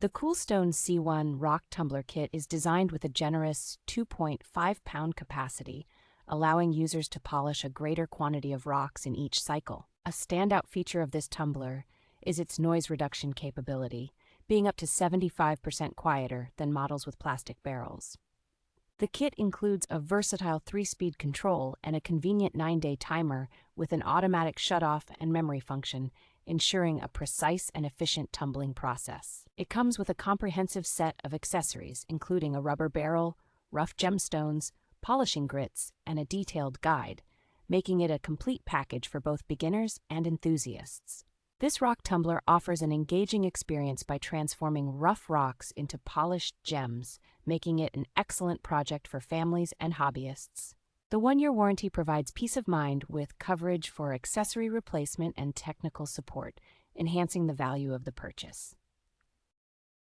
The KoolStone C1 Rock Tumbler Kit is designed with a generous 2.5-pound capacity, allowing users to polish a greater quantity of rocks in each cycle. A standout feature of this tumbler is its noise reduction capability, being up to 75% quieter than models with plastic barrels. The kit includes a versatile 3-speed control and a convenient 9-day timer with an automatic shutoff and memory function, ensuring a precise and efficient tumbling process. It comes with a comprehensive set of accessories, including a rubber barrel, rough gemstones, polishing grits, and a detailed guide, making it a complete package for both beginners and enthusiasts. This rock tumbler offers an engaging experience by transforming rough rocks into polished gems, making it an excellent project for families and hobbyists. The 1-year warranty provides peace of mind with coverage for accessory replacement and technical support, enhancing the value of the purchase.